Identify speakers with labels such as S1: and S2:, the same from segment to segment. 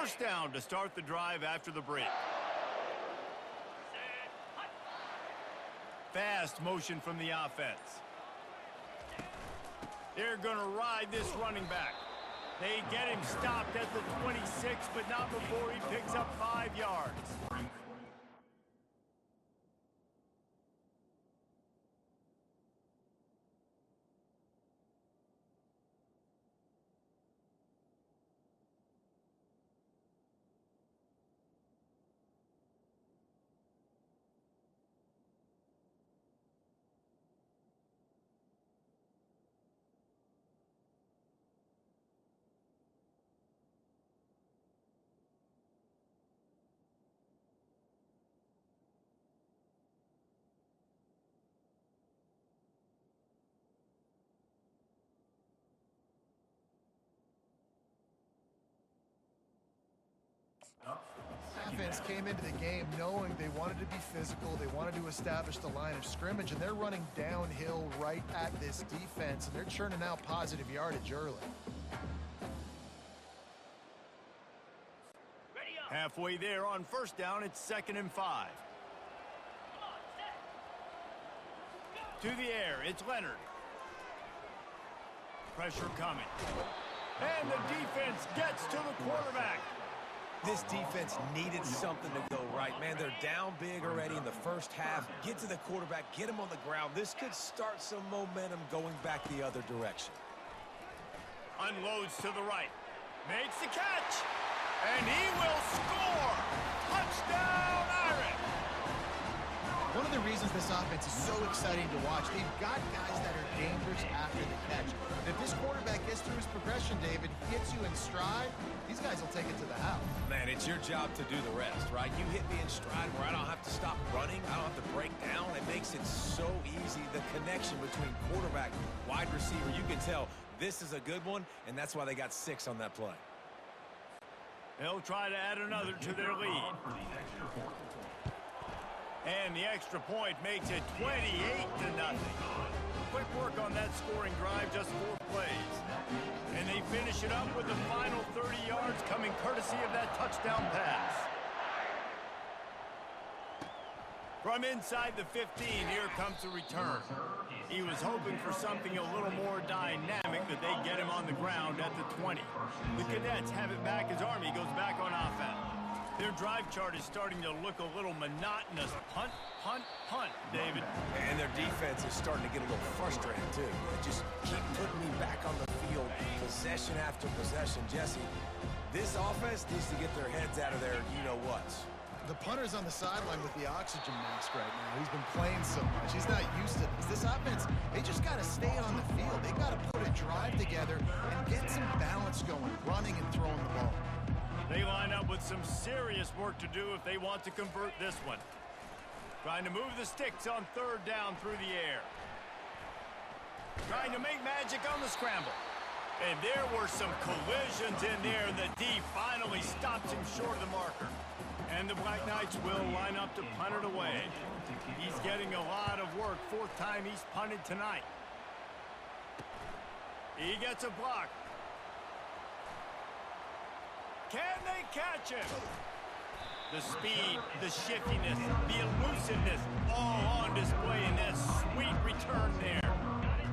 S1: First down to start the drive after the break. Fast motion from the offense. They're going to ride this running back. They get him stopped at the 26, but not before he picks up 5 yards.
S2: Offense came into the game knowing they wanted to be physical, they wanted to establish the line of scrimmage, and they're running downhill right at this defense, and they're churning out positive yardage early.
S1: Halfway there on first down, it's 2nd and 5. To the air, it's Leonard. Pressure coming. And the defense gets to the quarterback.
S3: This defense needed something to go right, man. They're down big already in the first half. Get to the quarterback, get him on the ground. This could start some momentum going back the other direction.
S1: Unloads to the right. Makes the catch. And he will score. Touchdown, Irish.
S2: One of the reasons this offense is so exciting to watch, they've got guys that are dangerous after the catch. And if this quarterback gets through his progression, David, hits you in stride, these guys will take it to the house.
S3: Man, it's your job to do the rest, right? You hit me in stride where I don't have to stop running. I don't have to break down. It makes it so easy. The connection between quarterback, wide receiver, you can tell this is a good one, and that's why they got 6 on that play.
S1: They'll try to add another to their lead. And the extra point makes it 28-0. Quick work on that scoring drive, just 4 plays. And they finish it up with the final 30 yards coming courtesy of that touchdown pass. From inside the 15, here comes the return. He was hoping for something a little more dynamic, but they get him on the ground at the 20. The Cadets have it back as Army goes back on offense. Their drive chart is starting to look a little monotonous. Punt, punt, punt, David.
S3: And their defense is starting to get a little frustrated, too. They just keep putting me back on the field, possession after possession. Jesse, this offense needs to get their heads out of their you-know-whats.
S2: The punter's on the sideline with the oxygen mask right now. He's been playing so much. He's not used to this. This offense, they just got to stay on the field. They got to put a drive together and get some balance going, running and throwing the ball.
S1: They line up with some serious work to do if they want to convert this one. Trying to move the sticks on 3rd down through the air. Trying to make magic on the scramble. And there were some collisions in there. The D finally stops him short of the marker. And the Black Knights will line up to punt it away. He's getting a lot of work. 4th time he's punted tonight. He gets a block. Can they catch him? The speed, the shiftiness, the elusiveness, all on display in that sweet return there.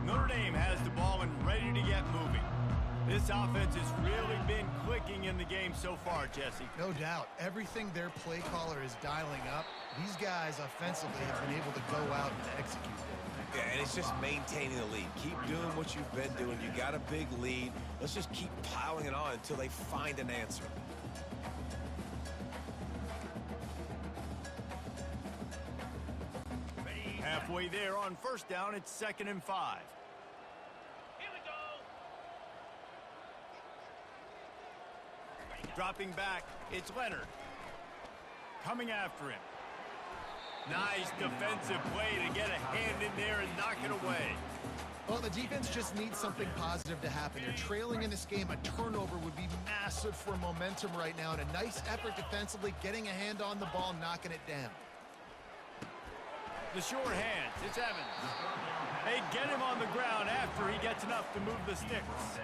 S1: Notre Dame has the ball and ready to get moving. This offense has really been clicking in the game so far, Jesse.
S2: No doubt. Everything their play caller is dialing up, these guys offensively have been able to go out and execute it.
S3: Yeah, and it's just maintaining the lead. Keep doing what you've been doing. You got a big lead. Let's just keep piling it on until they find an answer.
S1: Halfway there on first down, it's 2nd and 5.
S4: Here we go.
S1: Dropping back, it's Leonard. Coming after him. Nice defensive play to get a hand in there and knock it away.
S2: Well, the defense just needs something positive to happen. They're trailing in this game. A turnover would be massive for momentum right now, and a nice effort defensively, getting a hand on the ball, knocking it down.
S1: The short hands, it's Evans. They get him on the ground after he gets enough to move the sticks.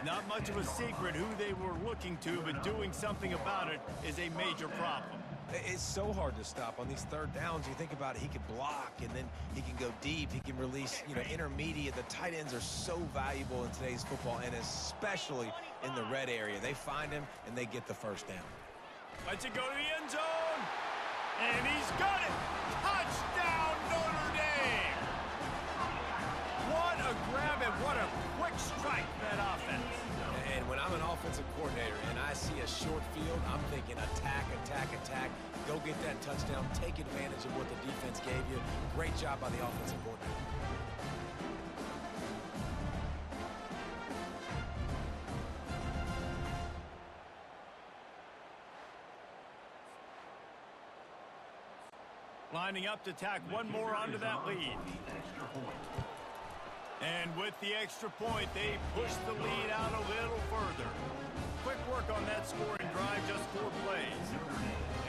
S1: Not much of a secret who they were looking to, but doing something about it is a major problem.
S3: It's so hard to stop on these third downs. You think about it, he can block, and then he can go deep. He can release, intermediate. The tight ends are so valuable in today's football, and especially in the red area. They find him, and they get the first down.
S1: Let's it go to the end zone. And he's got it. Touchdown, Notre Dame. What a grab and what a quick strike, that offense.
S3: And when I'm an offensive coordinator and I see a short field, I'm thinking attack, attack, attack. Go get that touchdown. Take advantage of what the defense gave you. Great job by the offensive coordinator.
S1: Lining up to tack one more onto that lead. And with the extra point, they push the lead out a little further. Quick work on that scoring drive, just 4 plays.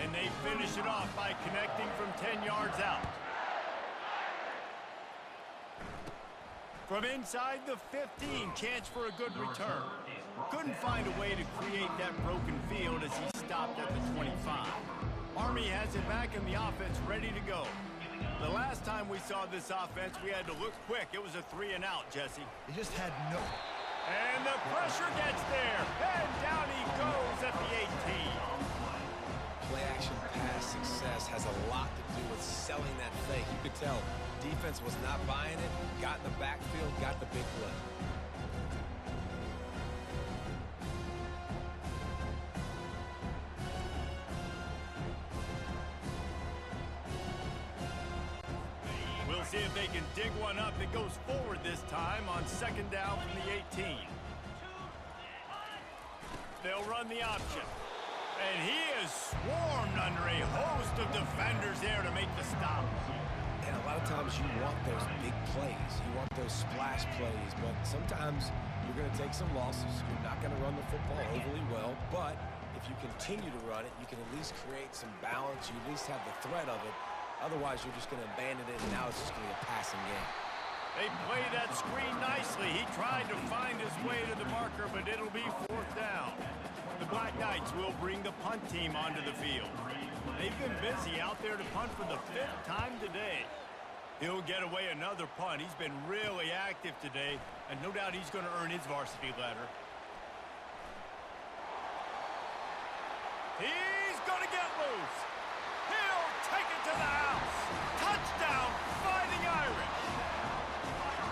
S1: And they finish it off by connecting from 10 yards out. From inside the 15, chance for a good return. Couldn't find a way to create that broken field as he stopped at the 25. Army has it back in the offense, ready to go. The last time we saw this offense, we had to look quick. It was a 3 and out, Jesse.
S2: He just had no...
S1: And the pressure gets there. And down he goes at the 18.
S3: Play action pass success has a lot to do with selling that fake. You could tell defense was not buying it, got in the backfield, got the big play.
S1: We'll see if they can dig one up that goes forward this time on second down from the 18. They'll run the option. And he is swarmed under a host of defenders there to make the stop.
S3: And a lot of times you want those big plays. You want those splash plays. But sometimes you're going to take some losses. You're not going to run the football overly well. But if you continue to run it, you can at least create some balance. You at least have the threat of it. Otherwise, you're just going to abandon it, and now it's just going to be a passing game.
S1: They play that screen nicely. He tried to find his way to the marker, but it'll be 4th down. The Black Knights will bring the punt team onto the field. They've been busy out there to punt for the 5th time today. He'll get away another punt. He's been really active today, and no doubt he's going to earn his varsity letter. He's going to get loose. He'll take it to the house. Touchdown, Fighting Irish.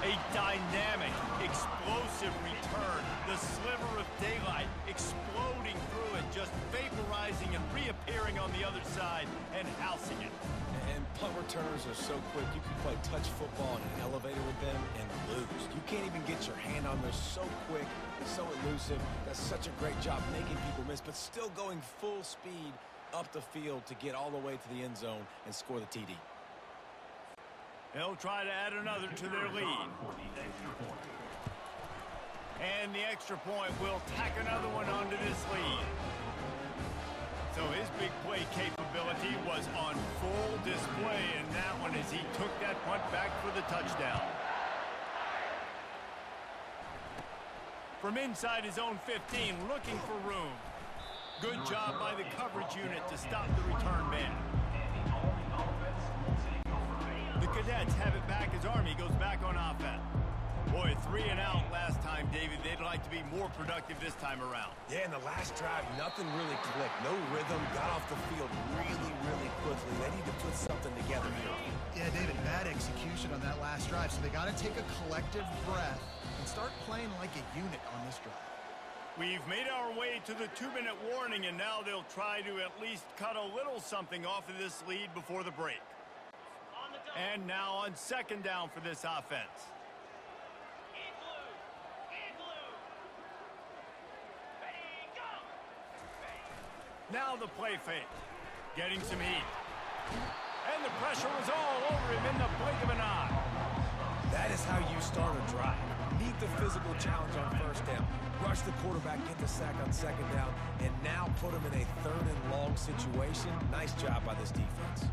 S1: A dynamic, explosive return. The sliver of daylight exploding through it, just vaporizing and reappearing on the other side and housing it.
S3: And punt returners are so quick. You can play touch football in an elevator with them and lose. You can't even get your hand on them. So quick, so elusive. That's such a great job making people miss, but still going full speed up the field to get all the way to the end zone and score the TD.
S1: They'll try to add another to their lead. And the extra point will tack another one onto this lead. So his big play capability was on full display in that one as he took that punt back for the touchdown. From inside his own 15, looking for room. Good job by the coverage unit to stop the return man. The Cadets have it back as Army goes back on offense. Boy, 3 and out last time, David. They'd like to be more productive this time around.
S3: Yeah, in the last drive, nothing really clicked. No rhythm, got off the field really, really quickly. They need to put something together here.
S2: Yeah, David, bad execution on that last drive, so they got to take a collective breath and start playing like a unit on this drive.
S1: We've made our way to the 2-minute warning, and now they'll try to at least cut a little something off of this lead before the break. And now on second down for this offense. Now the play fake. Getting some heat. And the pressure was all over him in the blink of an eye.
S3: That is how you start a drive. Meet the physical challenge on first down. Rush the quarterback, get the sack on second down, and now put him in a 3rd and long situation. Nice job by this defense.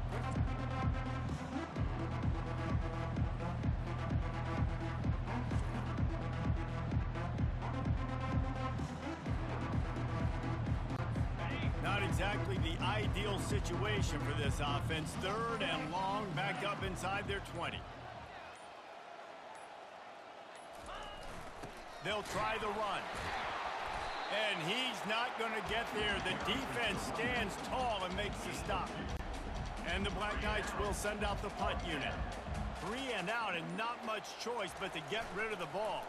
S1: exactly the ideal situation for this offense. 3rd and long, back up inside their 20. They'll try the run. And he's not going to get there. The defense stands tall and makes the stop. And the Black Knights will send out the punt unit. 3 and out and not much choice but to get rid of the ball.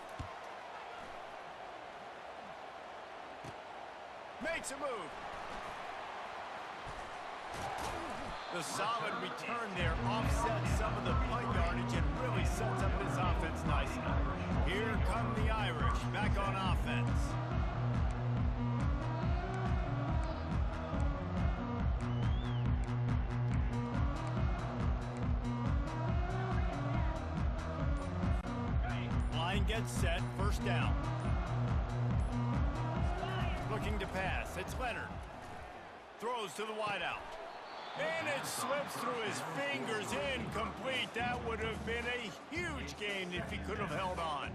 S1: Makes a move. The solid return there offsets some of the punt yardage and really sets up this offense nicely. Here come the Irish back on offense. Line gets set, 1st down. Looking to pass, it's Leonard. Throws to the wideout. And it slips through his fingers, incomplete. That would have been a huge gain if he could have held on.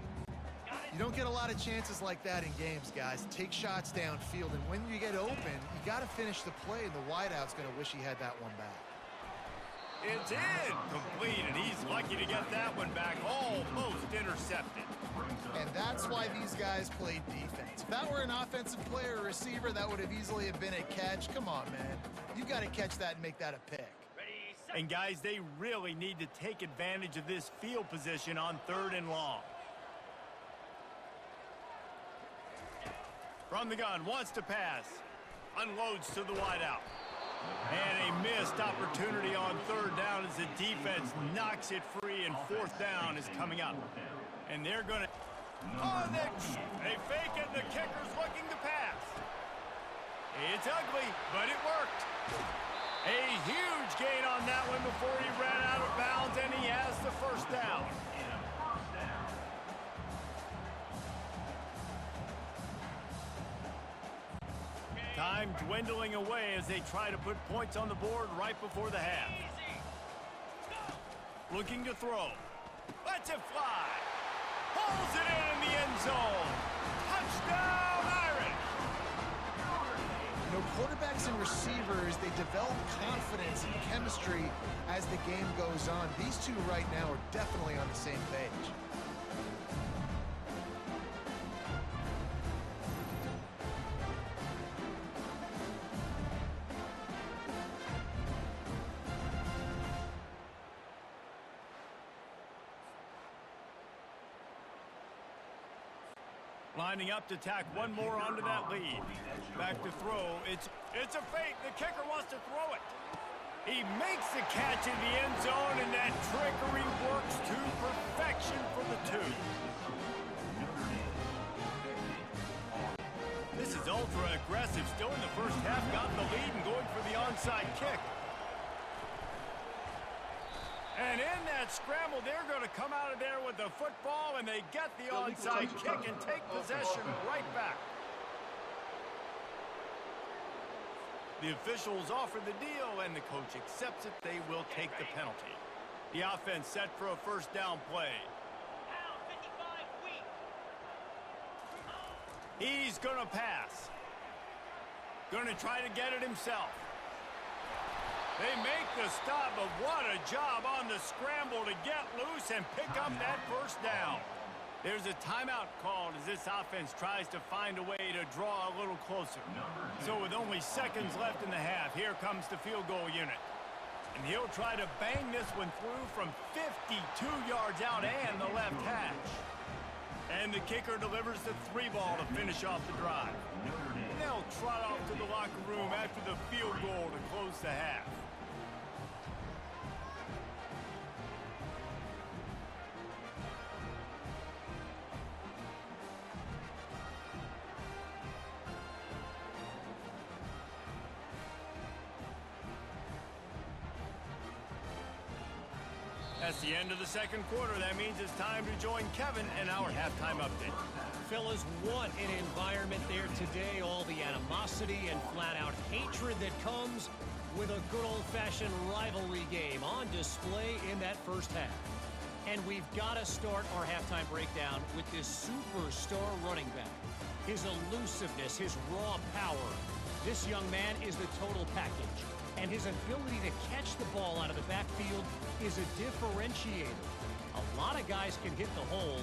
S2: You don't get a lot of chances like that in games, guys. Take shots downfield, and when you get open, you got to finish the play, and the wideout's going to wish he had that one back.
S1: It's incomplete, and he's lucky to get that one back, almost intercepted.
S2: And that's why these guys played defense. If that were an offensive player or receiver, that would have easily have been a catch. Come on, man. You got to catch that and make that a pick.
S1: And guys, they really need to take advantage of this field position on 3rd and long. From the gun, wants to pass. Unloads to the wideout. And a missed opportunity on 3rd down as the defense knocks it free, and 4th down is coming up. And they're going to... Oh, they fake it. The kicker's looking to pass. It's ugly, but it worked. A huge gain on that one before he ran out of bounds, and he has the 1st down. Time dwindling away as they try to put points on the board right before the half. Looking to throw. Lets it fly. Pulls it in the end zone. Touchdown, Irish!
S2: You know, quarterbacks and receivers, they develop confidence and chemistry as the game goes on. These two right now are definitely on the same page.
S1: Lining up to tack one more onto that lead. Back to throw. It's a fake. The kicker wants to throw it. He makes the catch in the end zone, and that trickery works to perfection for the 2. This is ultra aggressive. Still in the 1st half, got the lead and going for the onside kick. And in that scramble, they're going to come out of there with the football, and they get the onside kick and take possession right back. The officials offer the deal, and the coach accepts it. They will take the penalty. The offense set for a 1st down play. He's going to pass. Going to try to get it himself. They make the stop, but what a job on the scramble to get loose and pick up that 1st down. There's a timeout called as this offense tries to find a way to draw a little closer. So with only seconds left in the half, here comes the field goal unit. And he'll try to bang this one through from 52 yards out and the left hash. And the kicker delivers the 3 ball to finish off the drive. And they'll trot off to the locker room after the field goal to close the half. That's the end of the 2nd quarter. That means it's time to join Kevin and our halftime update.
S5: Fellas, what an environment there today. All the animosity and flat-out hatred that comes with a good old-fashioned rivalry game on display in that 1st half. And we've got to start our halftime breakdown with this superstar running back. His elusiveness, his raw power, This young man is the total package, and his ability to catch the ball out of the backfield is a differentiator. A lot of guys can hit the hole.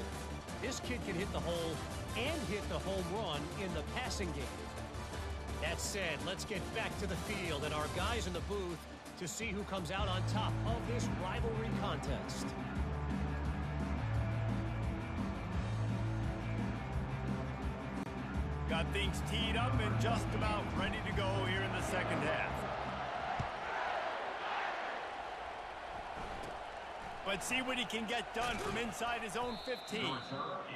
S5: This kid can hit the hole and hit the home run in the passing game. That said, let's get back to the field and our guys in the booth to see who comes out on top of this rivalry contest.
S1: Got things teed up and just about ready to go here in the second half. But see what he can get done from inside his own 15.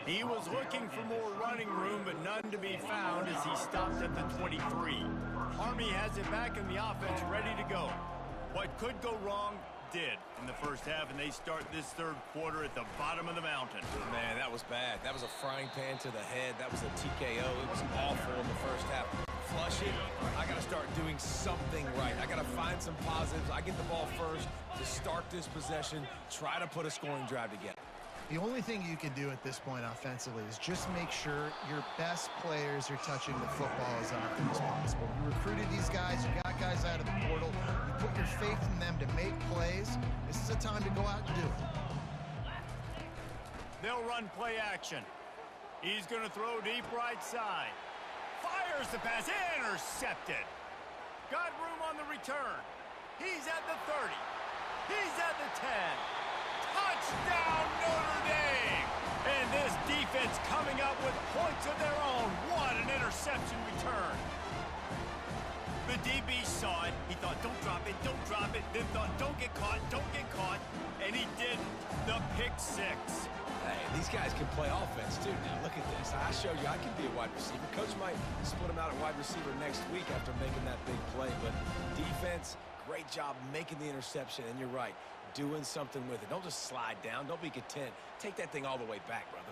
S1: He was looking for more running room, but none to be found as he stopped at the 23. Army has it back in the offense ready to go. What could go wrong did in the first half, and they start this third quarter at the bottom of the mountain.
S3: Man, that was bad. That was a frying pan to the head. That was a TKO. It was awful in the first half. Flush it. I got to start doing something right. I got to find some positives. I get the ball first to start this possession, try to put a scoring drive together.
S2: The only thing you can do at this point offensively is just make sure your best players are touching the football as often as possible. You recruited these guys, you got guys out of the portal, you put your faith in them to make plays. This is a time to go out and do it.
S1: They'll run play action. He's going to throw deep right side. Fires the pass, intercepted. Got room on the return. He's at the 30. He's at the 10. Touchdown, Notre Dame! And this defense coming up with points of their own. What an interception return. The DB saw it. He thought, don't drop it, don't drop it. Then thought, don't get caught, don't get caught. And he didn't. The pick six.
S3: Hey, these guys can play offense, too. Now, look at this. I showed you I can be a wide receiver. Coach might split him out at wide receiver next week after making that big play. But defense, great job making the interception. And you're right, doing something with it. Don't just slide down. Don't be content. Take that thing all the way back, brother.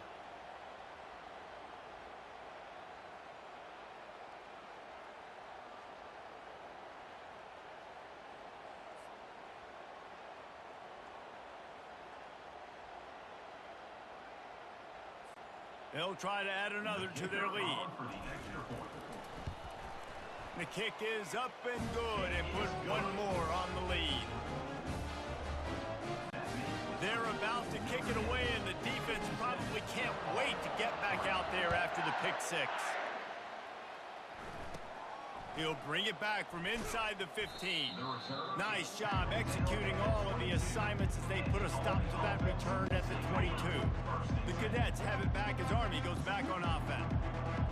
S1: They'll try to add another to their lead. The kick is up and good and put one more on the lead. They're about to kick it away, and the defense probably can't wait to get back out there after the pick six. He'll bring it back from inside the 15. Nice job executing all of the assignments as they put a stop to that return at the 22. The Cadets have it back as Army goes back on offense.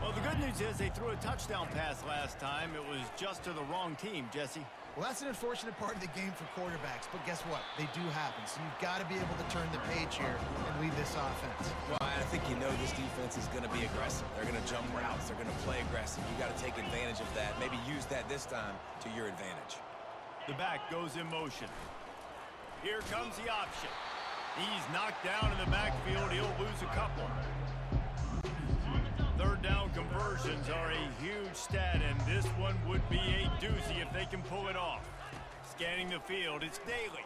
S1: Well, the good news is they threw a touchdown pass last time. It was just to the wrong team, Jesse.
S2: Well, that's an unfortunate part of the game for quarterbacks, but guess what? They do happen, so you've got to be able to turn the page here and lead this offense.
S3: Well, I think you know this defense is going to be aggressive. They're going to jump routes. They're going to play aggressive. You got to take advantage of that. Maybe use that this time to your advantage.
S1: The back goes in motion. Here comes the option. He's knocked down in the backfield. He'll lose a couple. Third down conversions are a huge stat, and this one would be a doozy if they can pull it off. Scanning the field, it's Daly.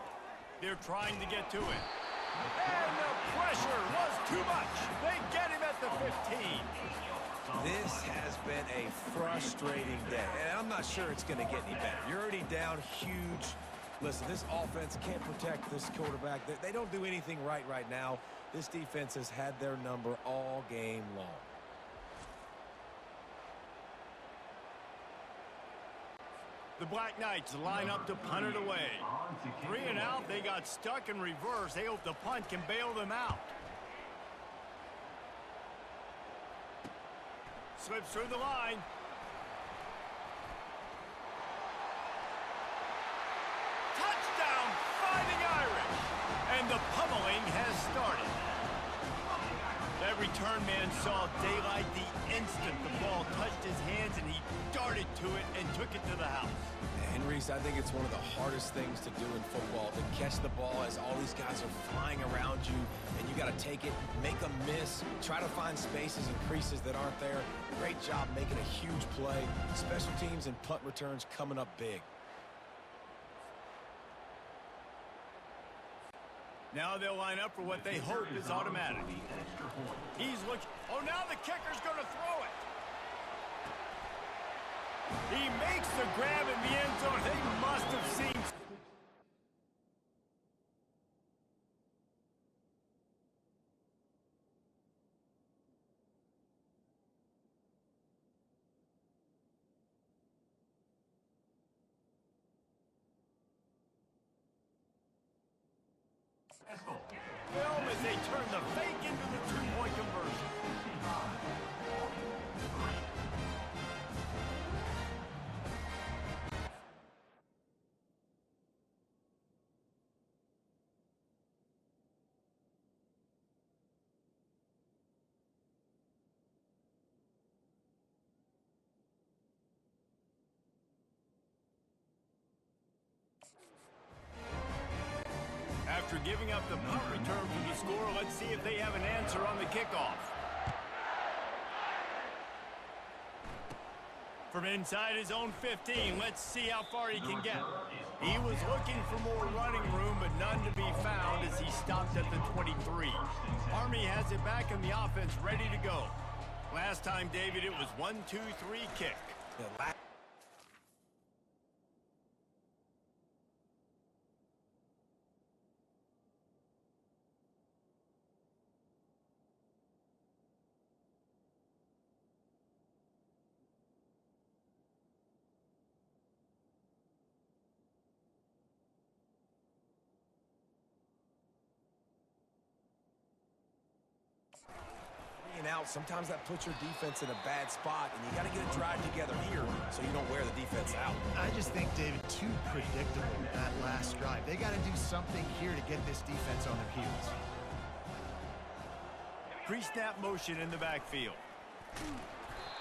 S1: They're trying to get to it. And the pressure was too much. They get him at the 15.
S3: This has been a frustrating day, and I'm not sure it's going to get any better. You're already down huge. Listen, this offense can't protect this quarterback. They don't do anything right now. This defense has had their number all game long.
S1: The Black Knights line up to punt it away. 3 and out, they got stuck in reverse. They hope the punt can bail them out. Slips through the line. Touchdown, Fighting Irish. And the pummeling has started. That return man saw daylight the instant the ball touched his hands, and he darted to it and took it to the house.
S3: And Reese, I think it's one of the hardest things to do in football, to catch the ball as all these guys are flying around you, and you got to take it, make them miss, try to find spaces and creases that aren't there. Great job making a huge play. Special teams and punt returns coming up big.
S1: Now they'll line up for what they hope is automatic. He's looking. Oh, now the kicker's going to throw it. He makes the grab in the end zone. They must have seen. Film as they turn the fake into the two-point conversion. After giving up the punt return for the score, let's see if they have an answer on the kickoff. From inside his own 15, let's see how far he can get. He was looking for more running room, but none to be found as he stopped at the 23. Army has it back in the offense, ready to go. Last time, David, it was 1-2-3 kick.
S3: Out, sometimes that puts your defense in a bad spot, and you got to get a drive together here so you don't wear the defense out.
S2: I just think, David, too predictable that last drive. They got to do something here to get this defense on their heels.
S1: Pre-snap motion in the backfield.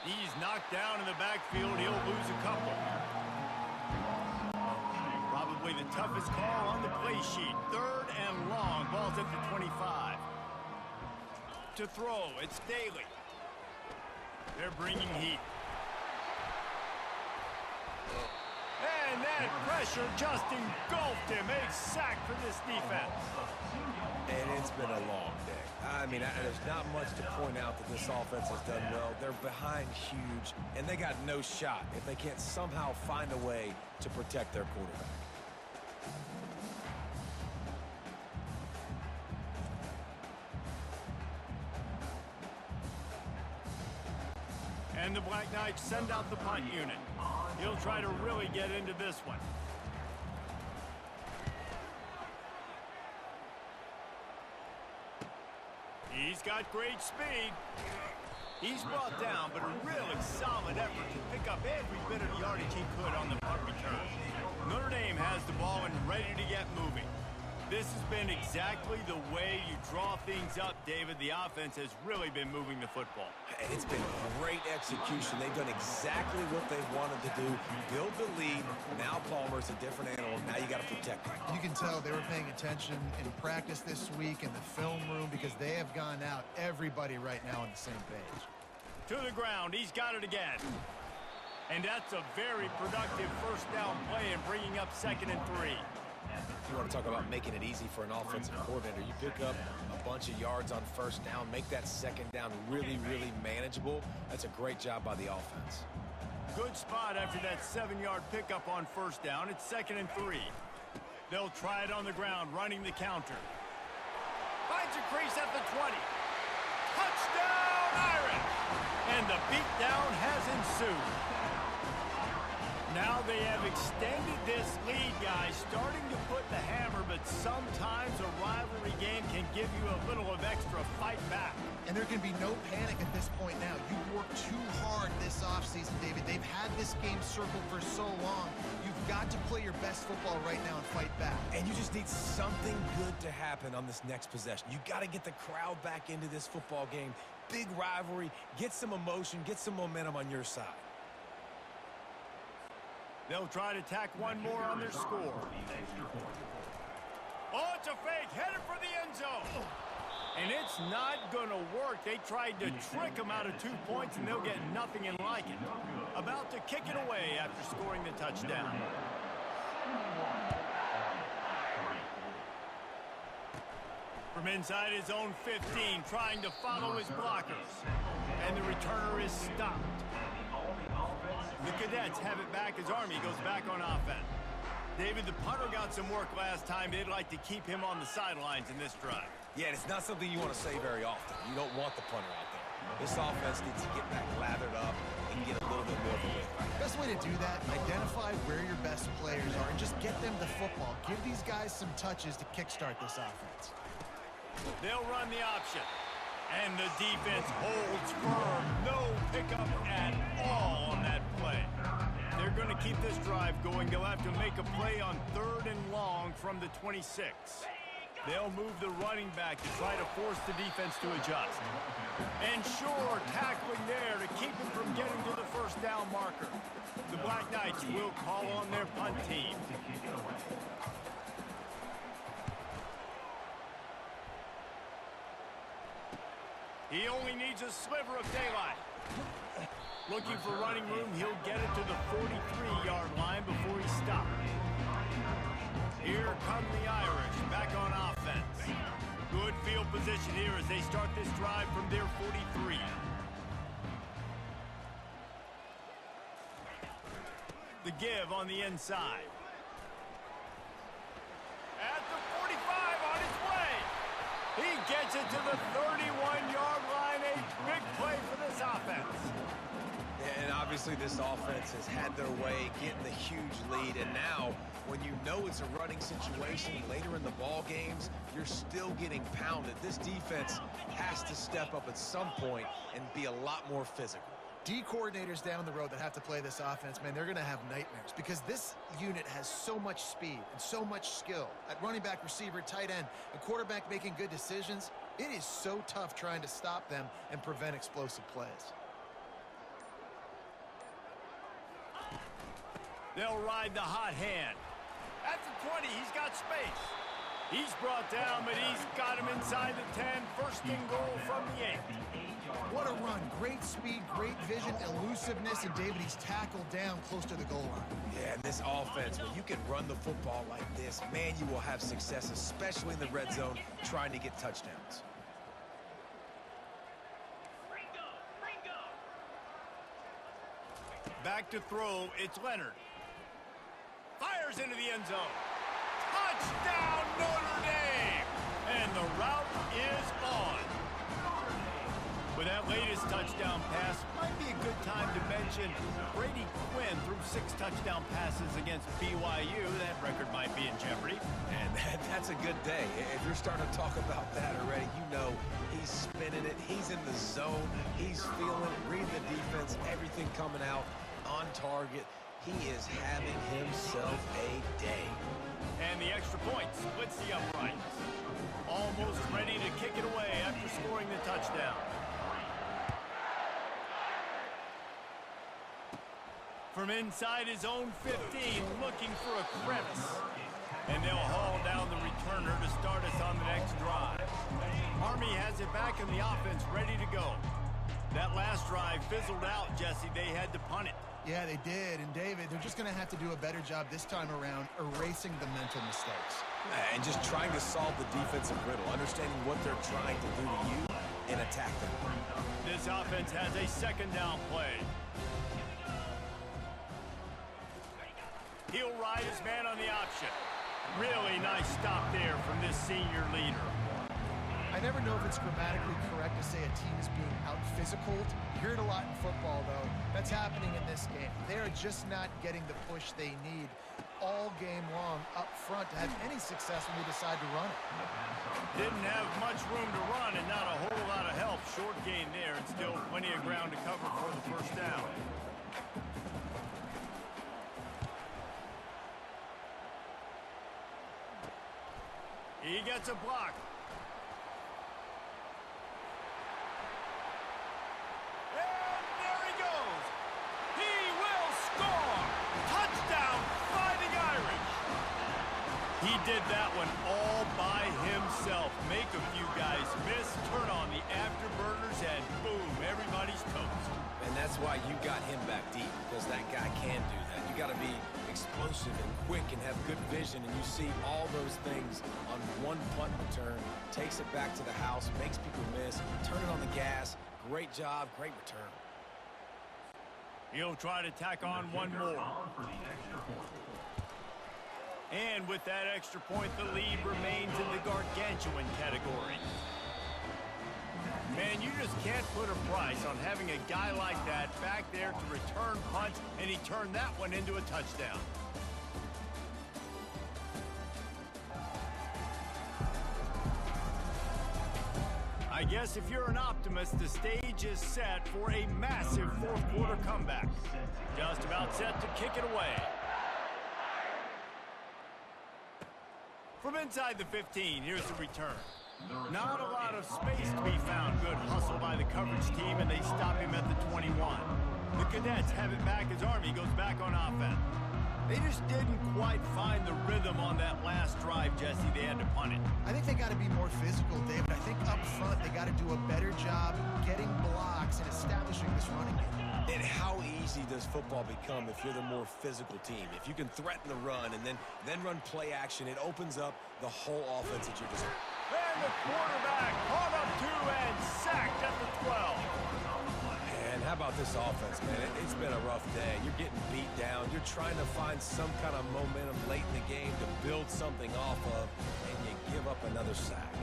S1: He's knocked down in the backfield. He'll lose a couple. Probably the toughest call on the play sheet. 3rd and long. Ball's at the 25. To throw, it's Daly. They're bringing heat. And that pressure just engulfed him. A sack for this defense.
S3: And it's been a long day. I mean, there's not much to point out that this offense has done well. They're behind huge, and they got no shot if they can't somehow find a way to protect their quarterback.
S1: And the Black Knights send out the punt unit. He'll try to really get into this one. He's got great speed. He's brought down, but a really solid effort to pick up every bit of yardage he could on the punt return. Notre Dame has the ball and ready to get moving. This has been exactly the way you draw things up, David. The offense has really been moving the football.
S3: It's been great execution. They've done exactly what they've wanted to do. Build the lead. Now Palmer's a different animal. Now you got to protect him.
S2: You can tell they were paying attention in practice this week in the film room because they have gone out, everybody right now on the same page.
S1: To the ground. He's got it again. And that's a very productive first down play and bringing up 2nd and 3.
S3: You want to talk about making it easy for an offensive coordinator. You pick up a bunch of yards on first down, make that second down really, really manageable. That's a great job by the offense.
S1: Good spot after that 7-yard pickup on first down. It's 2nd and 3. They'll try it on the ground, running the counter. Finds a crease at the 20. Touchdown, Irish! And the beatdown has ensued. Now they have extended this lead, guys, starting to put the hammer, but sometimes a rivalry game can give you a little of extra fight back.
S2: And there can be no panic at this point now. You've worked too hard this offseason, David. They've had this game circled for so long. You've got to play your best football right now and fight back.
S3: And you just need something good to happen on this next possession. You got to get the crowd back into this football game. Big rivalry. Get some emotion. Get some momentum on your side.
S1: They'll try to tack one more on their score. Oh, it's a fake. Headed for the end zone. And it's not going to work. They tried to trick him out of 2 points, and they'll get nothing in like it. About to kick it away after scoring the touchdown. From inside his own 15, trying to follow his blockers. And the returner is stopped. The Cadets have it back as Army goes back on offense. David, the punter got some work last time. They'd like to keep him on the sidelines in this drive.
S3: Yeah, it's not something you want to say very often. You don't want the punter out there. This offense needs to get back lathered up and get a little bit more of a lift.
S2: Best way to do that, identify where your best players are and just get them the football. Give these guys some touches to kickstart this offense.
S1: They'll run the option. And the defense holds firm. No pickup at all on that play. They're going to keep this drive going. They'll have to make a play on 3rd and long from the 26. They'll move the running back to try to force the defense to adjust. And sure, tackling there to keep him from getting to the first down marker. The Black Knights will call on their punt team. He only needs a sliver of daylight. Looking for running room, he'll get it to the 43-yard line before he stops. Here come the Irish back on offense. Good field position here as they start this drive from their 43. The give on the inside. At the 45 on his way. He gets it to the 31-yard line. A big play for this offense.
S3: And obviously this offense has had their way getting the huge lead. And now, when you know it's a running situation later in the ball games, you're still getting pounded. This defense has to step up at some point and be a lot more physical.
S2: D coordinators down the road that have to play this offense, man, they're going to have nightmares because this unit has so much speed and so much skill at running back, receiver, tight end, and quarterback making good decisions. It is so tough trying to stop them and prevent explosive plays.
S1: They'll ride the hot hand. At the 20, he's got space. He's brought down, but he's got him inside the 10. First and goal from the 8.
S2: What a run. Great speed, great vision, elusiveness, and David, he's tackled down close to the goal line.
S3: Yeah, and this offense, when you can run the football like this, man, you will have success, especially in the red zone, trying to get touchdowns.
S1: Back to throw, it's Leonard. Fires into the end zone. Touchdown, Notre Dame! And the route is on. With that latest touchdown pass, might be a good time to mention Brady Quinn threw 6 touchdown passes against BYU. That record might be in jeopardy.
S3: And that's a good day. If you're starting to talk about that already, you know he's spinning it. He's in the zone. He's feeling it, reading the defense, everything coming out on target. He is having himself a day.
S1: And the extra point splits the uprights. Almost ready to kick it away after scoring the touchdown. From inside his own 15, looking for a crevice. And they'll haul down the returner to start us on the next drive. Army has it back in the offense, ready to go. That last drive fizzled out, Jesse. They had to punt it.
S2: Yeah, they did. And David, they're just going to have to do a better job this time around erasing the mental mistakes.
S3: And just trying to solve the defensive riddle, understanding what they're trying to do to you and attack them.
S1: This offense has a second down play. He'll ride his man on the option. Really nice stop there from this senior leader.
S2: I never know if it's grammatically correct to say a team is being out-physicaled. You hear it a lot in football, though. That's happening in this game. They are just not getting the push they need all game long up front to have any success when they decide to run it.
S1: Didn't have much room to run and not a whole lot of help. Short gain there and still plenty of ground to cover for the first down. He gets a block. And there he goes. He will score. Touchdown, Fighting Irish. He did that one all by himself. Make a few guys miss, turn on the afterburners, and boom, everybody's toast.
S3: And that's why you got him back deep, because that guy can do that. You got to be explosive and quick and have good vision, and you see all those things on one punt return. Takes it back to the house, makes people miss, turn it on the gas. Great job, great return.
S1: He'll try to tack on one more. And with that extra point, the lead remains in the gargantuan category. Man, you just can't put a price on having a guy like that back there to return punts, and he turned that one into a touchdown. I guess if you're an optimist, the stage is set for a massive fourth-quarter comeback. Just about set to kick it away. From inside the 15, here's the return. Not a lot of space to be found. Good hustle by the coverage team, and they stop him at the 21. The Cadets have it back as Army goes back on offense. They just didn't quite find the rhythm on that last drive, Jesse. They had to punt it.
S2: I think they got to be more physical, David. I think up front they got to do a better job getting blocks and establishing this running game.
S3: And how easy does football become if you're the more physical team? If you can threaten the run and then run play action, it opens up the whole offense at your disposal.
S1: And the quarterback caught up to and sacked at the 12.
S3: And how about this offense, man? It's been a rough day. You're getting beat down. You're trying to find some kind of momentum late in the game to build something off of, and you give up another sack.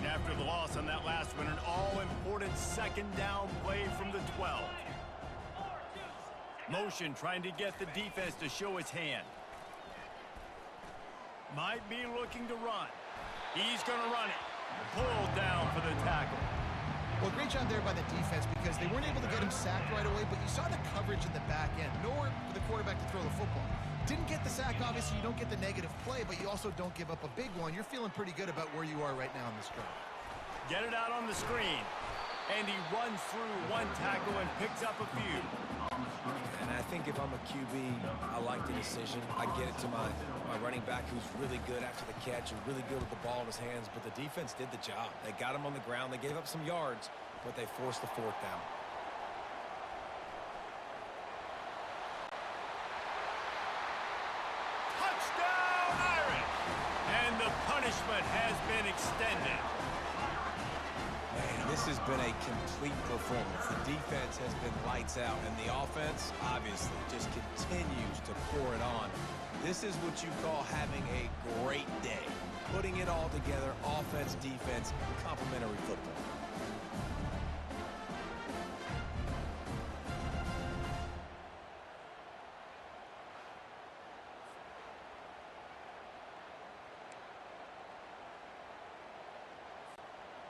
S1: After the loss on that last one, an all-important second down play from the 12. Motion trying to get the defense to show his hand. Might be looking to run. He's going to run it. Pulled down for the tackle.
S2: Well, great job there by the defense because they weren't able to get him sacked right away, but you saw the coverage in the back end. Nowhere for the quarterback to throw the football. Didn't get the sack, obviously. You don't get the negative play, but you also don't give up a big one. You're feeling pretty good about where you are right now in this drive.
S1: Get it out on the screen. And he runs through one tackle and picks up a few.
S3: And I think if I'm a QB, I like the decision. I get it to my running back who's really good after the catch and really good with the ball in his hands, but the defense did the job. They got him on the ground. They gave up some yards, but they forced the fourth down.
S1: Touchdown, Irish! And the punishment has been extended.
S3: Man, this has been a complete performance. The defense has been lights out, and the offense, obviously, just continues to pour it on. This is what you call having a great day. Putting it all together, offense, defense, complementary football.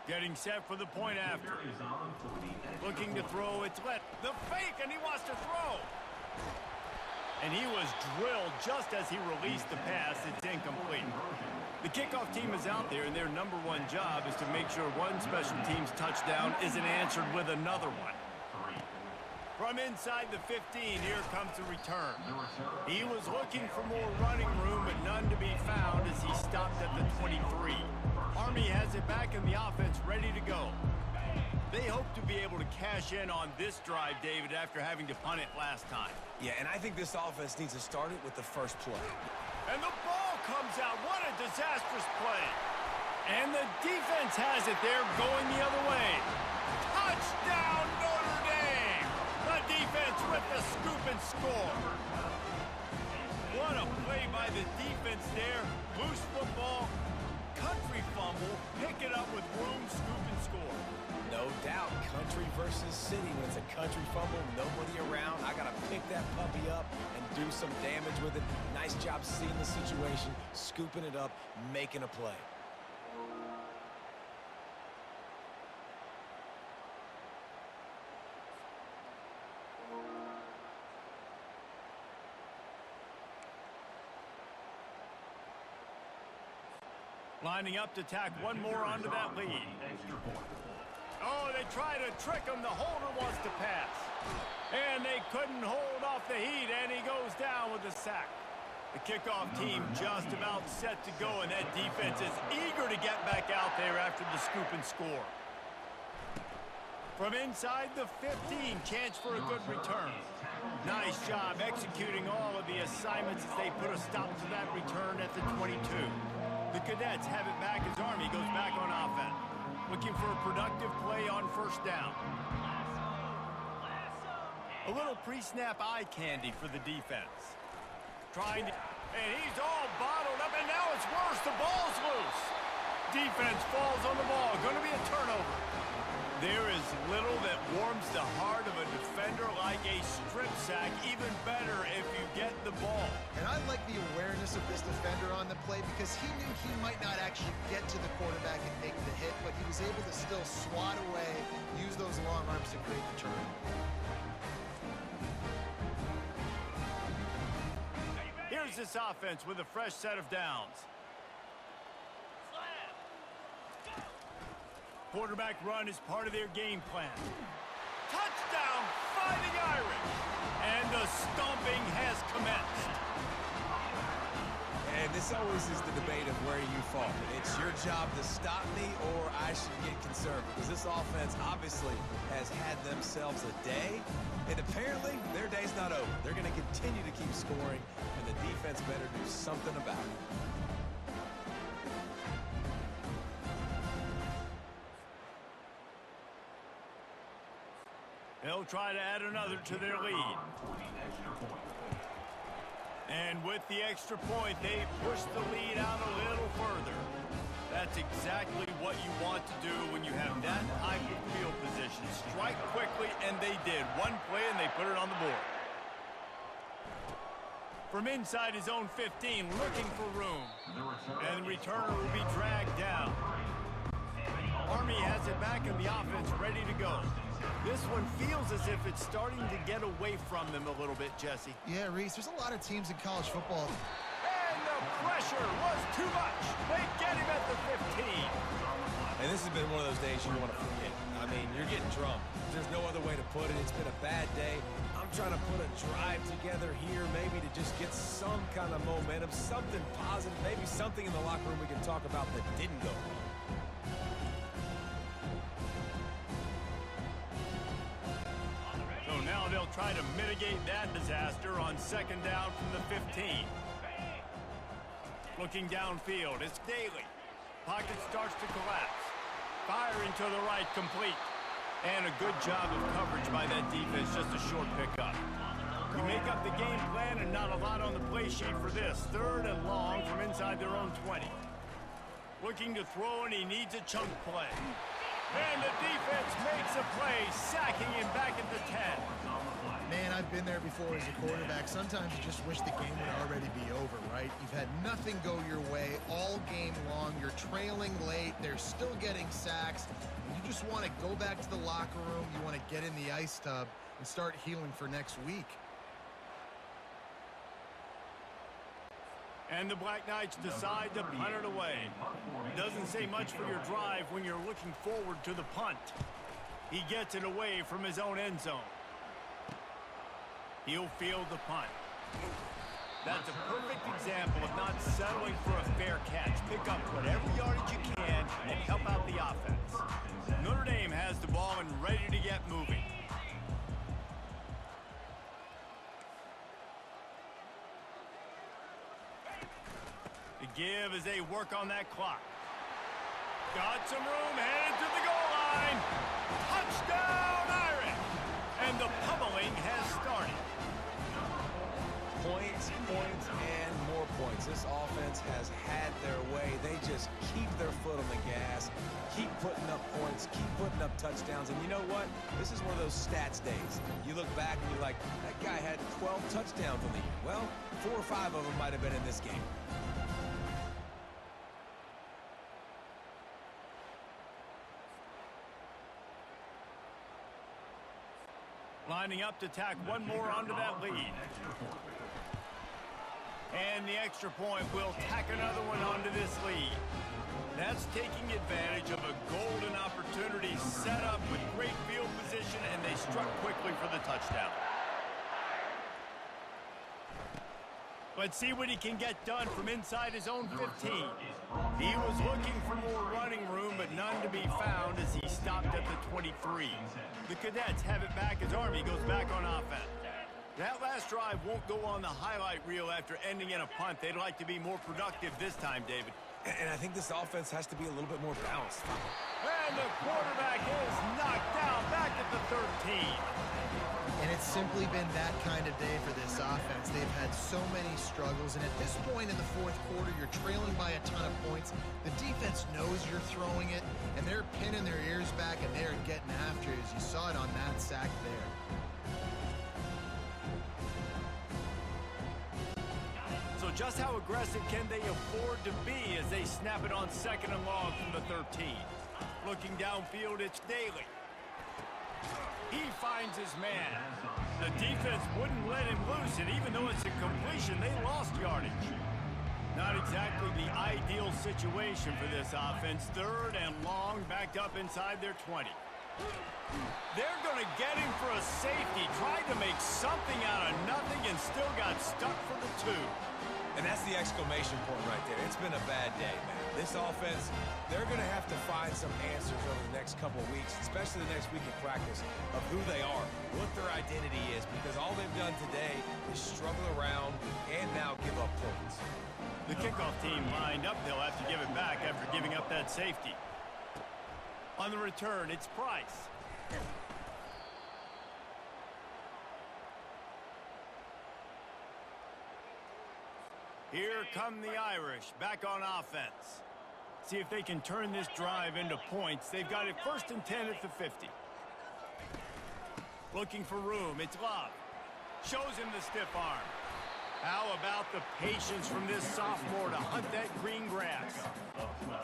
S1: Getting set for the point after. Looking to throw, it's let. The fake, and he wants to throw. And he was drilled just as he released the pass. It's incomplete. The kickoff team is out there, and their number one job is to make sure one special team's touchdown isn't answered with another one. From inside the 15, here comes the return. He was looking for more running room, but none to be found as he stopped at the 23. Army has it back in the offense, ready to go. They hope to be able to cash in on this drive, David, after having to punt it last time.
S3: Yeah, and I think this offense needs to start it with the first play.
S1: And the ball comes out. What a disastrous play. And the defense has it there, going the other way. Touchdown, Notre Dame! The defense with the scoop and score. What a play by the defense there. Loose football. Country fumble, pick it up with room, scoop, and score.
S3: No doubt, country versus city. When it's a country fumble, nobody around. I got to pick that puppy up and do some damage with it. Nice job seeing the situation, scooping it up, making a play.
S1: Lining up to tack one more onto that lead. Oh, they try to trick him. The holder wants to pass. And they couldn't hold off the heat, and he goes down with a sack. The kickoff team just about set to go, and that defense is eager to get back out there after the scoop and score. From inside the 15, chance for a good return. Nice job executing all of the assignments as they put a stop to that return at the 22. The Cadets have it back as Army goes back on offense. Looking for a productive play on first down. A little pre-snap eye candy for the defense. Trying to... And he's all bottled up, and now it's worse. The ball's loose. Defense falls on the ball. Going to be a turnover. There is little that warms the heart of a defender like a strip sack. Even better if you get the ball.
S2: And I like the awareness of this defender on the play because he knew he might not actually get to the quarterback and make the hit, but he was able to still swat away, use those long arms to create the turnover.
S1: Here's this offense with a fresh set of downs. Quarterback run is part of their game plan. Touchdown, Fighting Irish! And the stomping has commenced.
S3: And this always is the debate of where you fall. It's your job to stop me or I should get concerned because this offense obviously has had themselves a day. And apparently, their day's not over. They're going to continue to keep scoring, and the defense better do something about it.
S1: They'll try to add another to their lead. And with the extra point, they push the lead out a little further. That's exactly what you want to do when you have that type of field position. Strike quickly, and they did. One play, and they put it on the board. From inside his own 15, looking for room. And the returner will be dragged down. Army has it back in the offense, ready to go. This one feels as if it's starting to get away from them a little bit, Jesse.
S2: Yeah, Reese, there's a lot of teams in college football.
S1: And the pressure was too much. They get him at the 15.
S3: And this has been one of those days you want to forget. I mean, you're getting drunk. There's no other way to put it. It's been a bad day. I'm trying to put a drive together here, maybe to just get some kind of momentum, something positive, maybe something in the locker room we can talk about that didn't go wrong.
S1: So now they'll try to mitigate that disaster on second down from the 15. Looking downfield, it's Daly. Pocket starts to collapse. Firing to the right, complete. And a good job of coverage by that defense, just a short pickup. We make up the game plan and not a lot on the play sheet for this. Third and long from inside their own 20. Looking to throw, and he needs a chunk play. And the defense makes a play, sacking him back at the 10.
S2: Man, I've been there before as a quarterback. Sometimes you just wish the game would already be over, right? You've had nothing go your way all game long. You're trailing late. They're still getting sacks. And you just want to go back to the locker room. You want to get in the ice tub and start healing for next week.
S1: And the Black Knights decide to punt it away. Doesn't say much for your drive when you're looking forward to the punt. He gets it away from his own end zone. He'll field the punt. That's a perfect example of not settling for a fair catch. Pick up whatever yardage you can and help out the offense. Notre Dame has the ball and ready to get moving. The give as they work on that clock. Got some room, headed to the goal line. Touchdown, Irish! And the pummeling has started.
S3: Points, points, and more points. This offense has had their way. They just keep their foot on the gas, keep putting up points, keep putting up touchdowns. And you know what? This is one of those stats days. You look back and you're like, that guy had 12 touchdowns on the year. Well, 4 or 5 of them might have been in this game.
S1: Lining up to tack one more onto that lead. And the extra point will tack another one onto this lead. That's taking advantage of a golden opportunity set up with great field position, and they struck quickly for the touchdown. Let's see what he can get done from inside his own 15. He was looking for more running room, but none to be found as he stopped at the 23. The Cadets have it back as Army goes back on offense. That last drive won't go on the highlight reel after ending in a punt. They'd like to be more productive this time, David.
S3: And I think this offense has to be a little bit more balanced.
S1: And the quarterback is knocked down back at the 13.
S2: And it's simply been that kind of day for this offense. They've had so many struggles, and at this point in the fourth quarter, you're trailing by a ton of points. The defense knows you're throwing it, and they're pinning their ears back, and they're getting after it, as you saw it on that sack there.
S1: So just how aggressive can they afford to be as they snap it on 2nd and long from the 13? Looking downfield, it's Daly. He finds his man. The defense wouldn't let him loose, and even though it's a completion, they lost yardage. Not exactly the ideal situation for this offense. 3rd and long, backed up inside their 20. They're going to get him for a safety. Tried to make something out of nothing and still got stuck for the 2.
S3: And that's the exclamation point right there. It's been a bad day, man. This offense, they're going to have to find some answers over the next couple of weeks, especially the next week of practice, of who they are, what their identity is, because all they've done today is struggle around and now give up points.
S1: The kickoff team lined up. They'll have to give it back after giving up that safety. On the return, it's Price. Here come the Irish, back on offense. See if they can turn this drive into points. They've got it 1st and 10 at the 50. Looking for room, it's Love. Shows him the stiff arm. How about the patience from this sophomore to hunt that green grass?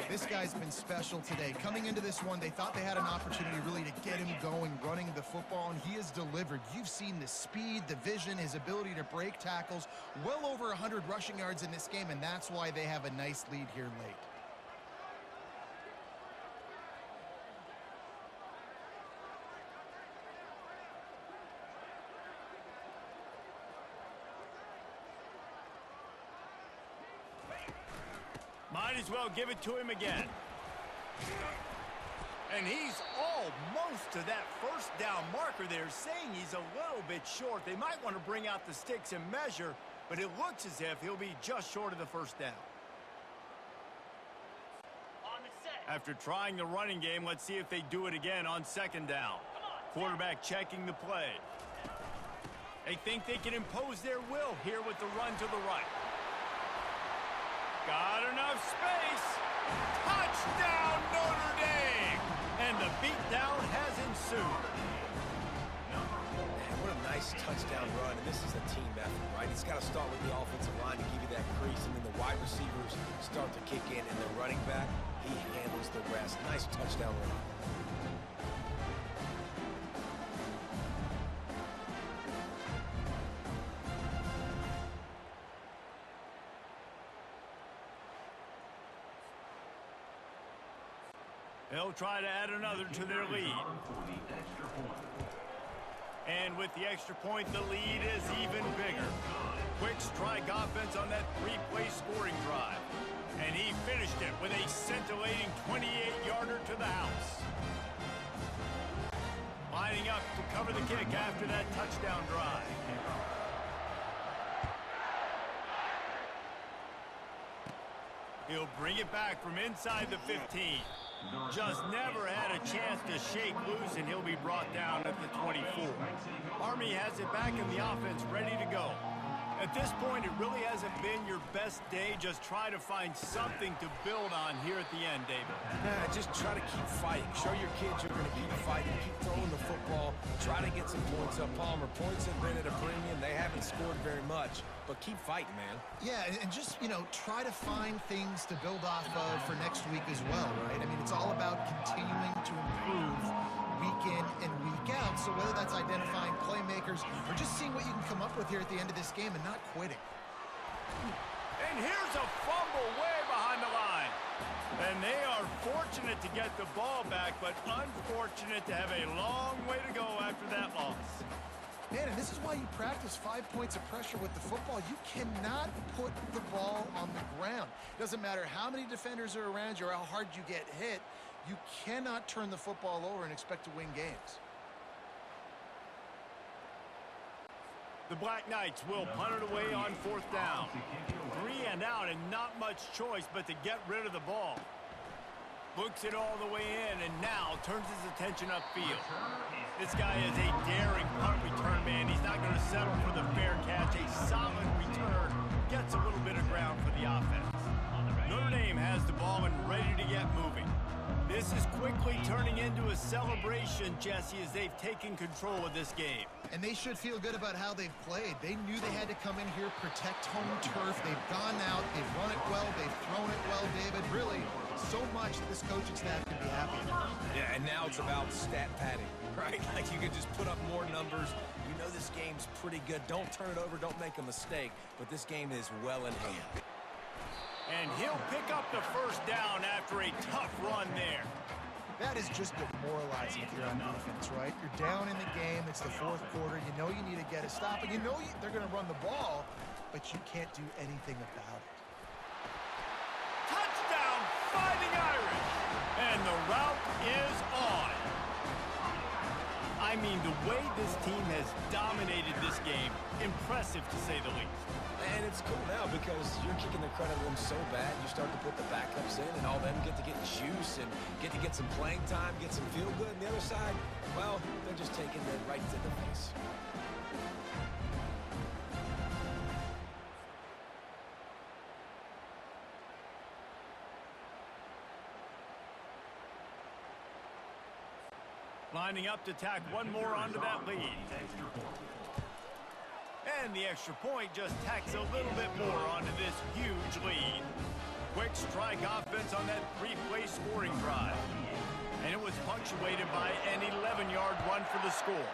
S2: This guy's been special today. Coming into this one, they thought they had an opportunity really to get him going, running the football, and he has delivered. You've seen the speed, the vision, his ability to break tackles, well over 100 rushing yards in this game, and that's why they have a nice lead here late.
S1: Might as well give it to him again. And he's almost to that 1st down marker there, saying he's a little bit short. They might want to bring out the sticks and measure, but it looks as if he'll be just short of the 1st down.
S4: On the set.
S1: After trying the running game, let's see if they do it again on 2nd down. Quarterback checking the play. They think they can impose their will here with the run to the right. Got enough space. Touchdown, Notre Dame! And the beatdown has ensued.
S3: Man, what a nice touchdown run, and this is a team effort, right? It's got to start with the offensive line to give you that crease, and then the wide receivers start to kick in, and the running back, he handles the rest. Nice touchdown run.
S1: They'll try to add another to their lead. And with the extra point, the lead is even bigger. Quick strike offense on that 3-play scoring drive. And he finished it with a scintillating 28-yarder to the house. Lining up to cover the kick after that touchdown drive. He'll bring it back from inside the 15. Just never had a chance to shake loose, and he'll be brought down at the 24. Army has it back in the offense, ready to go. At this point, it really hasn't been your best day. Just try to find something to build on here at the end, David.
S3: Nah, just try to keep fighting. Show your kids you're going to keep fighting. Keep throwing the football. Try to get some points up. Palmer, points have been at a premium. They haven't scored very much, but keep fighting, man.
S2: Yeah, and just, try to find things to build off of for next week as well, right? I mean, it's all about continuing to improve week in and week out. So whether that's identifying playmakers or just seeing what you can come up with here at the end of this game and not quitting.
S1: And here's a fumble way behind the line. And they are fortunate to get the ball back, but unfortunate to have a long way to go after that loss.
S2: Man, and this is why you practice 5 points of pressure with the football. You cannot put the ball on the ground. Doesn't matter how many defenders are around you or how hard you get hit, you cannot turn the football over and expect to win games.
S1: The Black Knights will punt it away on 4th down. 3 and out and not much choice but to get rid of the ball. Looks it all the way in and now turns his attention upfield. This guy is a daring punt return man. He's not going to settle for the fair catch. A solid return gets a little bit of ground for the offense. Notre Dame has the ball and ready to get moving. This is quickly turning into a celebration, Jesse, as they've taken control of this game.
S2: And they should feel good about how they've played. They knew they had to come in here, protect home turf. They've gone out, they've run it well, they've thrown it well, David. Really, so much that this coaching staff can be happy about.
S3: Yeah, and now it's about stat padding, right? Like you can just put up more numbers. You know this game's pretty good. Don't turn it over, don't make a mistake. But this game is well in hand.
S1: And he'll pick up the 1st down after a tough run there.
S2: That is just demoralizing if you're on defense, right? You're down in the game. It's the 4th quarter. You know you need to get a stop, and you know they're going to run the ball, but you can't do anything about it.
S1: Touchdown, Fighting Irish! And the route is on. I mean, the way this team has dominated this game, impressive to say the least.
S3: And it's cool now because you're kicking the credit to them so bad, you start to put the backups in, and all them get to get juice and get to get some playing time, get some feel good. And the other side, well, they're just taking it right to the face.
S1: Lining up to tack one more onto that lead. And the extra point just tacks a little bit more onto this huge lead. Quick strike offense on that 3-play scoring drive. And it was punctuated by an 11-yard run for the score.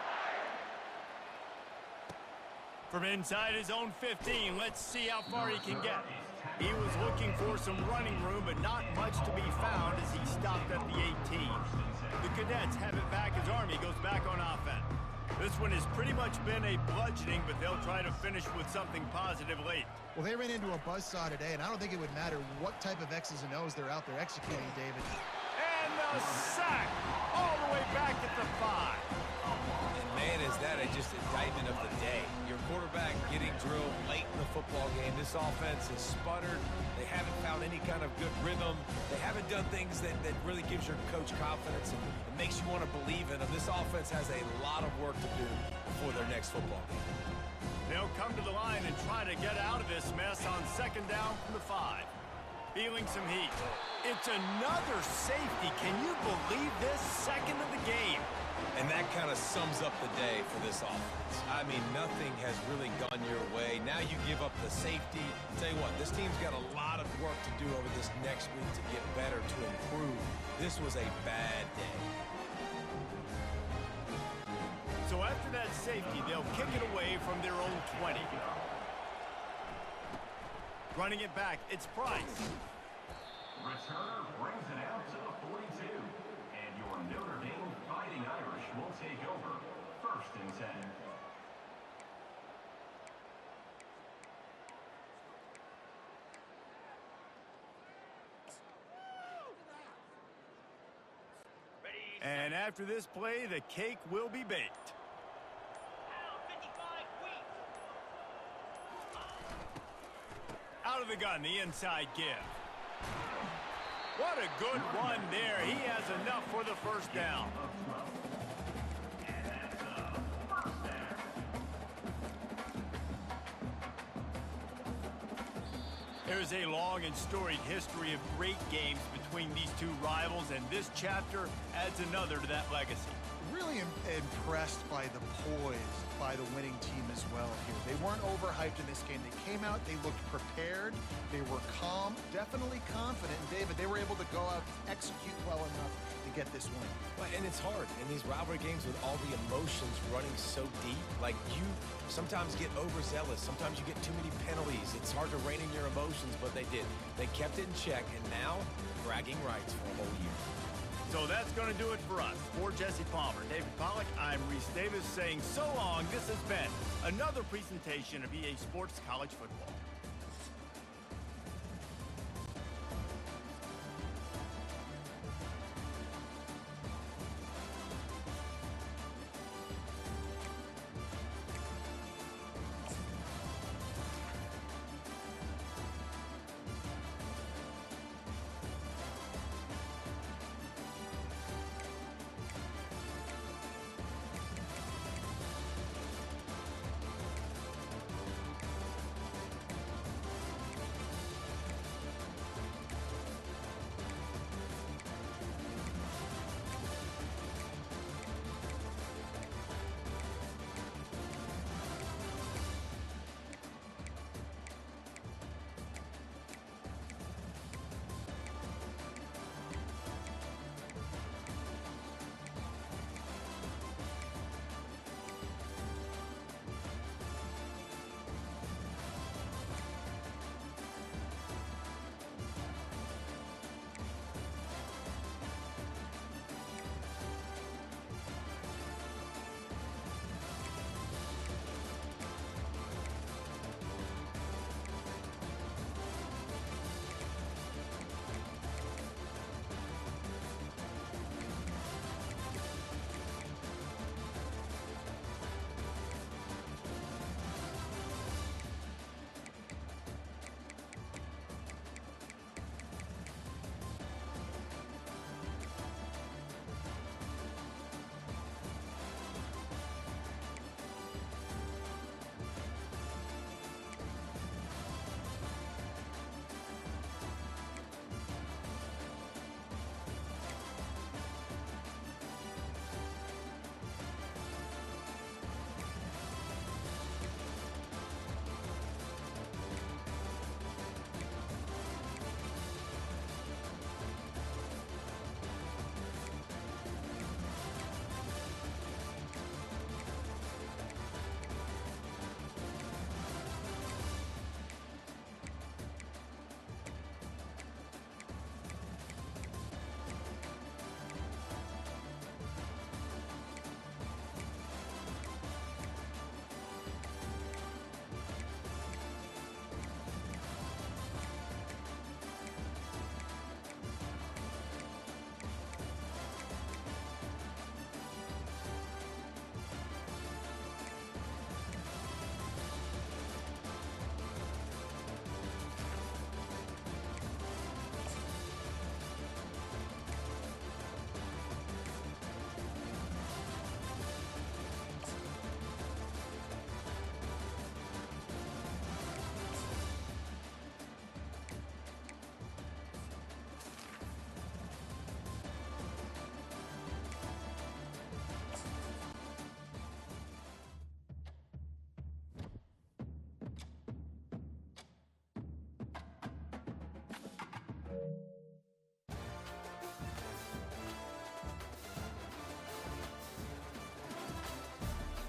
S1: From inside his own 15, let's see how far he can get. He was looking for some running room, but not much to be found as he stopped at the 18. The Cadets have it back as Army goes back on offense. This one has pretty much been a bludgeoning, but they'll try to finish with something positive late.
S2: Well, they ran into a buzzsaw today, and I don't think it would matter what type of X's and O's they're out there executing, David.
S1: And the sack all the way back at the 5.
S3: And man, is that just indictment of the day. Your quarterback getting drilled late in the football game. This offense has sputtered. They haven't found any kind of good rhythm. They haven't done things that really gives your coach confidence and it makes you want to believe in them. This offense has a lot of work to do before their next football game.
S1: They'll come to the line and try to get out of this mess on 2nd down from the 5. Feeling some heat. It's another safety. Can you believe this? 2nd of the game.
S3: And that kind of sums up the day for this offense. I mean, nothing has really gone your way. Now you give up the safety. Tell you what, this team's got a lot of work to do over this next week to get better, to improve. This was a bad day.
S1: So after that safety, they'll kick it away from their own 20. Running it back, it's Price.
S4: Returner brings it out to the 42. And your Notre Dame Fighting Irish will take over 1st and 10.
S1: And after this play, the cake will be baked. Out of the gun, the inside give. What a good run there. He has enough for the 1st down. There's a long and storied history of great games between these two rivals, and this chapter adds another to that legacy.
S2: Really impressed by the poise by the winning team as well here. They weren't overhyped in this game. They came out, they looked prepared, they were calm, definitely confident. And David, they were able to go out and execute well enough to get this win.
S3: Well, and it's hard in these rivalry games with all the emotions running so deep. Like, you sometimes get overzealous. Sometimes you get too many penalties. It's hard to rein in your emotions, but they did. They kept it in check, and now bragging rights for a whole year.
S1: So that's going to do it for us. For Jesse Palmer, David Pollack, I'm Reese Davis saying so long. This has been another presentation of EA Sports College Football.